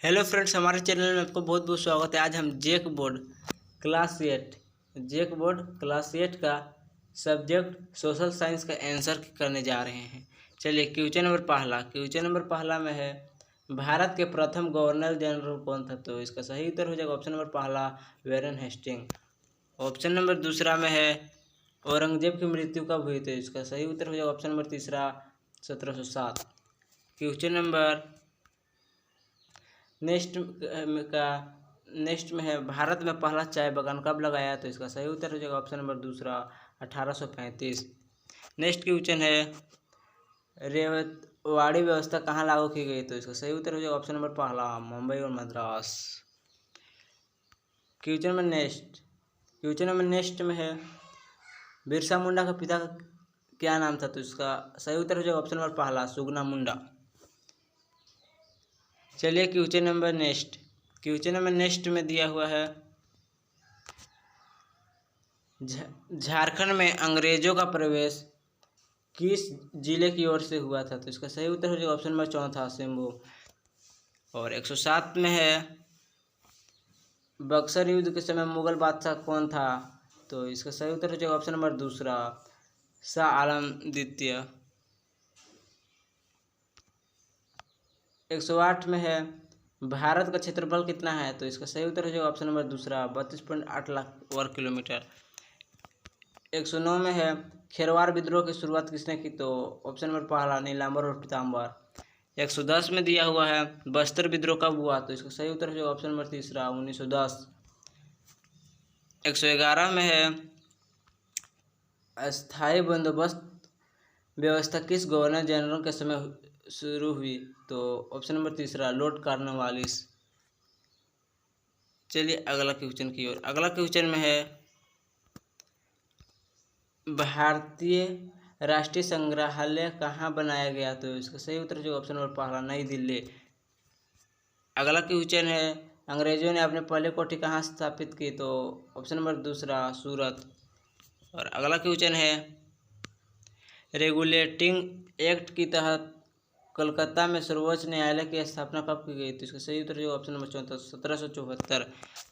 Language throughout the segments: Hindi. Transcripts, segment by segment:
हेलो फ्रेंड्स, हमारे चैनल में आपको बहुत बहुत स्वागत है। आज हम जेक बोर्ड क्लास 8 का सब्जेक्ट सोशल साइंस का आंसर करने जा रहे हैं। चलिए, क्वेश्चन नंबर पहला में है, भारत के प्रथम गवर्नर जनरल कौन था? तो इसका सही उत्तर हो जाएगा ऑप्शन नंबर पहला, वॉरेन हेस्टिंग। ऑप्शन नंबर दूसरा में है, औरंगजेब की मृत्यु कब हुई? तो इसका सही उत्तर हो जाएगा ऑप्शन नंबर तीसरा, 1707। क्वेश्चन नंबर नेक्स्ट में है, भारत में पहला चाय बागान कब लगाया? तो इसका सही उत्तर हो जाएगा ऑप्शन नंबर दूसरा, 1835। नेक्स्ट क्वेश्चन है, रेवतवाड़ी व्यवस्था कहाँ लागू की गई? तो इसका सही उत्तर हो जाएगा ऑप्शन नंबर पहला, मुंबई और मद्रास। क्वेश्चन नंबर नेक्स्ट में है, बिरसा मुंडा का पिता का क्या नाम था? तो इसका सही उत्तर हो जाएगा ऑप्शन नंबर पहला, सुगना मुंडा। चलिए, क्वेश्चन नंबर नेक्स्ट में दिया हुआ है, झारखंड में अंग्रेजों का प्रवेश किस जिले की ओर से हुआ था? तो इसका सही उत्तर हो जाएगा ऑप्शन नंबर चौथा, सिंहभूम। और 107 में है, बक्सर युद्ध के समय मुगल बादशाह कौन था? तो इसका सही उत्तर हो जाएगा ऑप्शन नंबर दूसरा, शाह आलम द्वितीय। 108 में है, भारत का क्षेत्रफल कितना है? तो इसका सही उत्तर हो जाएगा ऑप्शन नंबर दूसरा, 32.8 लाख वर्ग किलोमीटर। 109 में है, खेरवार विद्रोह की शुरुआत किसने की? तो ऑप्शन नंबर पहला, नीलांबर और पीताम्बर। 110 में दिया हुआ है, बस्तर विद्रोह कब हुआ? तो इसका सही उत्तर हो जाएगा ऑप्शन नंबर तीसरा, 1910। 111 में है, अस्थायी बंदोबस्त व्यवस्था किस गवर्नर जनरल के समय शुरू हुई? तो ऑप्शन नंबर तीसरा, लॉर्ड कॉर्नवालिस। चलिए अगला क्वेश्चन की ओर। अगला क्वेश्चन में है, भारतीय राष्ट्रीय संग्रहालय कहाँ बनाया गया? तो इसका सही उत्तर जो ऑप्शन नंबर पहला, नई दिल्ली। अगला क्वेश्चन है, अंग्रेजों ने अपने पहले कोठी कहाँ स्थापित की? तो ऑप्शन नंबर दूसरा, सूरत। और अगला क्वेश्चन है, रेगुलेटिंग एक्ट के तहत कलकत्ता में सर्वोच्च न्यायालय की स्थापना कब की गई? तो इसका सही उत्तर जो ऑप्शन नंबर चौथा, 1774।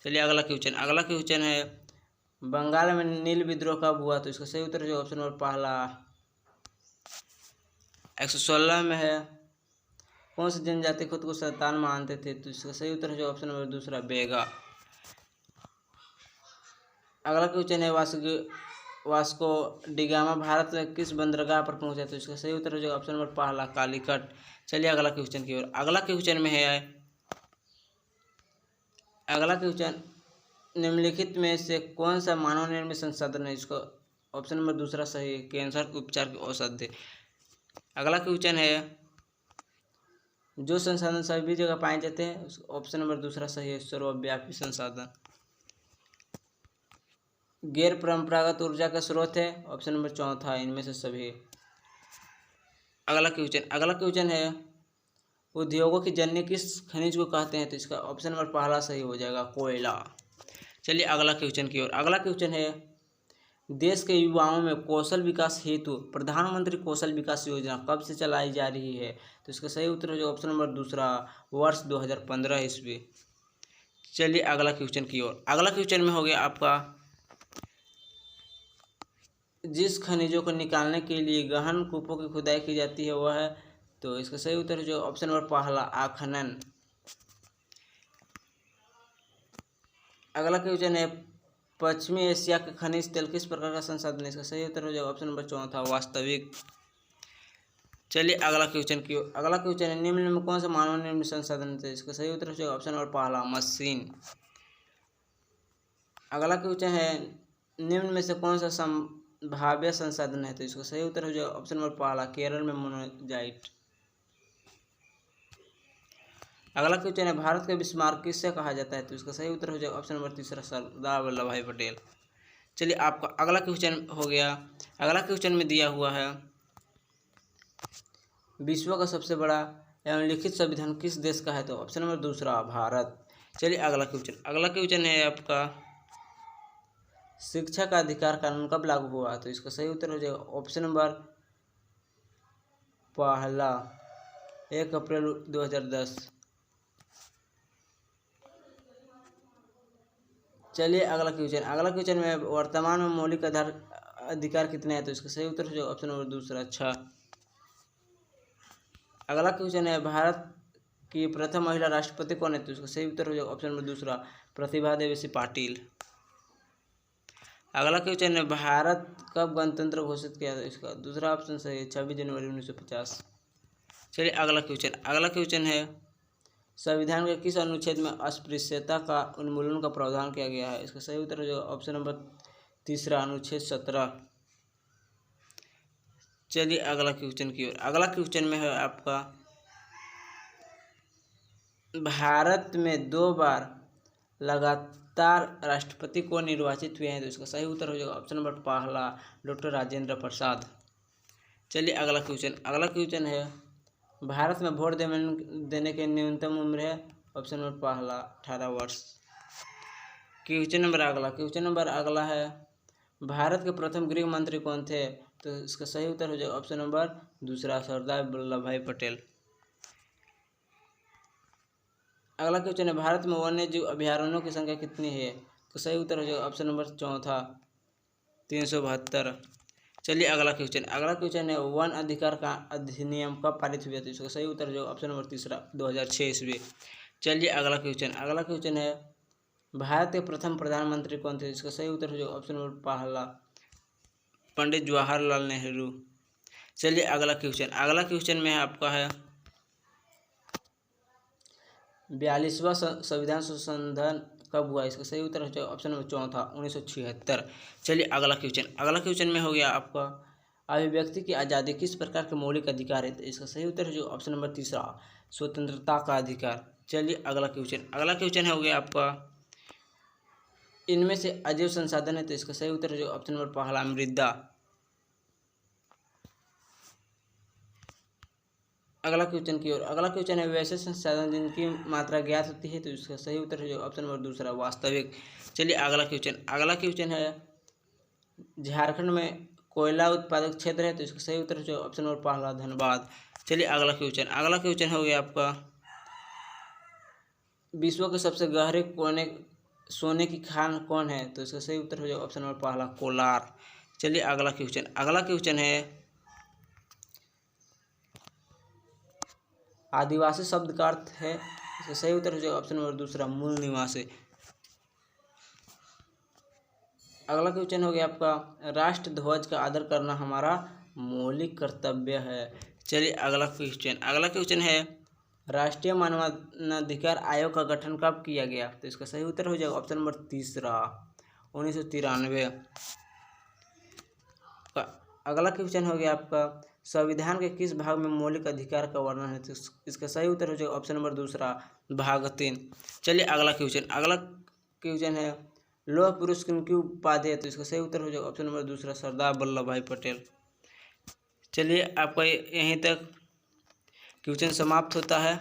चलिए अगला क्वेश्चन है, बंगाल में नील विद्रोह कब हुआ? तो इसका सही उत्तर जो ऑप्शन नंबर पहला। 116 में है, कौन सी जनजाति खुद को शैतान मानते थे? तो इसका सही उत्तर जो ऑप्शन नंबर दूसरा, बेगा। अगला क्वेश्चन है, वास्को डिगामा भारत में किस बंदरगाह पर पहुंचा? तो इसका सही उत्तर जो ऑप्शन नंबर पहला, कालीकट। चलिए अगला क्वेश्चन की ओर। अगला क्वेश्चन निम्नलिखित में से कौन सा मानव निर्मित संसाधन है? इसको ऑप्शन नंबर दूसरा सही है, कैंसर उपचार की औषधि। अगला क्वेश्चन है, जो संसाधन सभी जगह पाए जाते हैं? ऑप्शन नंबर दूसरा सही है, सर्वव्यापी संसाधन। गैर परंपरागत ऊर्जा का स्रोत है? ऑप्शन नंबर चौथा, इनमें से सभी। अगला क्वेश्चन है, उद्योगों की जननी किस खनिज को कहते हैं? तो इसका ऑप्शन नंबर पहला सही हो जाएगा, कोयला। चलिए अगला क्वेश्चन की ओर। अगला क्वेश्चन है, देश के युवाओं में कौशल विकास हेतु प्रधानमंत्री कौशल विकास योजना कब से चलाई जा रही है? तो इसका सही उत्तर हो जाएगा ऑप्शन नंबर दूसरा, वर्ष 2015 ईस्वी। चलिए अगला क्वेश्चन की ओर। अगला क्वेश्चन में हो गया आपका, जिस खनिजों को निकालने के लिए गहन कूपों की खुदाई की जाती है वह है? तो इसका सही उत्तर जो ऑप्शन नंबर पहला, आखनन। अगला क्वेश्चन है, पश्चिमी एशिया के खनिज तेल किस प्रकार का संसाधन है? इसका सही उत्तर हो जाएगा ऑप्शन नंबर चौथा, वास्तविक। चलिए अगला क्वेश्चन की ओर। अगला क्वेश्चन है, निम्न में कौन सा मानव निर्मित संसाधन है? इसका सही उत्तर हो जाएगा ऑप्शन नंबर पहला, मशीन। अगला क्वेश्चन है, निम्न में से कौन सा संभाव्य संसाधन है? तो इसका सही उत्तर हो जाएगा ऑप्शन नंबर पहला, केरल में मोनाजाइट। अगला क्वेश्चन है, भारत का स्मारक किससे कहा जाता है? तो इसका सही उत्तर हो जाएगा ऑप्शन नंबर तीसरा, सरदार वल्लभ भाई पटेल। चलिए आपका अगला क्वेश्चन हो गया। अगला क्वेश्चन में दिया हुआ है, विश्व का सबसे बड़ा एवं लिखित संविधान किस देश का है? तो ऑप्शन नंबर दूसरा, भारत। चलिए अगला क्वेश्चन है आपका, शिक्षा का अधिकार कानून कब लागू हुआ? तो इसका सही उत्तर हो जाएगा ऑप्शन नंबर पहला, 1 अप्रैल 2010। चलिए अगला क्वेश्चन में वर्तमान में मौलिक अधिकार कितने हैं, तो इसका सही उत्तर हो जाएगा ऑप्शन नंबर दूसरा 6। अगला क्वेश्चन है भारत की प्रथम महिला राष्ट्रपति कौन है, तो इसका सही उत्तर हो जाएगा ऑप्शन नंबर दूसरा प्रतिभा देवी पाटिल। अगला क्वेश्चन है भारत कब गणतंत्र घोषित किया था, इसका दूसरा ऑप्शन सही है 26 जनवरी 1950। चलिए अगला क्वेश्चन है संविधान के किस अनुच्छेद में अस्पृश्यता का उन्मूलन का प्रावधान किया गया है, इसका सही उत्तर हो जाएगा ऑप्शन नंबर तीसरा अनुच्छेद 17। चलिए अगला क्वेश्चन की ओर। अगला क्वेश्चन में है आपका भारत में 2 बार लगातार राष्ट्रपति को निर्वाचित हुए हैं, तो इसका सही उत्तर हो जाएगा ऑप्शन नंबर पहला डॉक्टर राजेंद्र प्रसाद। चलिए अगला क्वेश्चन है भारत में वोट देने की न्यूनतम उम्र है, ऑप्शन नंबर पहला 18 वर्ष। क्वेश्चन नंबर अगला है भारत के प्रथम गृह मंत्री कौन थे, तो इसका सही उत्तर हो जाएगा ऑप्शन नंबर दूसरा सरदार वल्लभ भाई पटेल। अगला क्वेश्चन है भारत में वन्य जीव अभयारण्यों की संख्या कितनी है, तो सही उत्तर हो जाएगा ऑप्शन नंबर चौथा 372। चलिए अगला क्वेश्चन है वन अधिकार का अधिनियम कब पारित हुआ था, इसका सही उत्तर हो जाएगा ऑप्शन नंबर तीसरा 2006 ईस्वी। चलिए अगला क्वेश्चन है भारत के प्रथम प्रधानमंत्री कौन थे, इसका सही उत्तर हो जाएगा ऑप्शन नंबर पहला पंडित जवाहरलाल नेहरू। चलिए अगला क्वेश्चन में आपका है 42वां संविधान संशोधन कब हुआ, इसका सही उत्तर हो जाएगा ऑप्शन नंबर चौथा 1976। चलिए अगला क्वेश्चन में हो गया आपका अभिव्यक्ति की आज़ादी किस प्रकार के मौलिक अधिकार है, तो इसका सही उत्तर हो जाएगा ऑप्शन नंबर तीसरा स्वतंत्रता का अधिकार। चलिए अगला क्वेश्चन हो गया आपका इनमें से अजैव संसाधन है, तो इसका सही उत्तर हो जाएगा ऑप्शन नंबर पहला मृदा। अगला क्वेश्चन है वैसे संसाधन जिनकी मात्रा ज्ञात होती है, तो इसका सही उत्तर हो जाएगा ऑप्शन नंबर दूसरा वास्तविक। चलिए अगला क्वेश्चन है झारखंड में कोयला उत्पादक क्षेत्र है, तो इसका सही उत्तर हो जाएगा ऑप्शन नंबर पहला धनबाद। चलिए अगला क्वेश्चन हो गया आपका विश्व के सबसे गहरे सोने की खान कौन है, तो इसका सही उत्तर हो जाएगा ऑप्शन नंबर पहला कोलार। चलिए अगला क्वेश्चन है आदिवासी शब्द का अर्थ है, इसका सही उत्तर हो जाएगा ऑप्शन नंबर दूसरा मूल निवासी। अगला क्वेश्चन हो गया आपका राष्ट्र ध्वज का आदर करना हमारा मौलिक कर्तव्य है। चलिए अगला क्वेश्चन है राष्ट्रीय मानवाधिकार आयोग का गठन कब किया गया, तो इसका सही उत्तर हो जाएगा ऑप्शन नंबर तीसरा 1993। अगला क्वेश्चन हो गया आपका संविधान के किस भाग में मौलिक अधिकार का वर्णन है, तो इसका सही उत्तर हो जाएगा ऑप्शन नंबर दूसरा भाग 3। चलिए अगला क्वेश्चन है लौह पुरुष की उपाधि है, तो इसका सही उत्तर हो जाएगा ऑप्शन नंबर दूसरा सरदार वल्लभ भाई पटेल। चलिए आपका यहीं तक क्वेश्चन समाप्त होता है।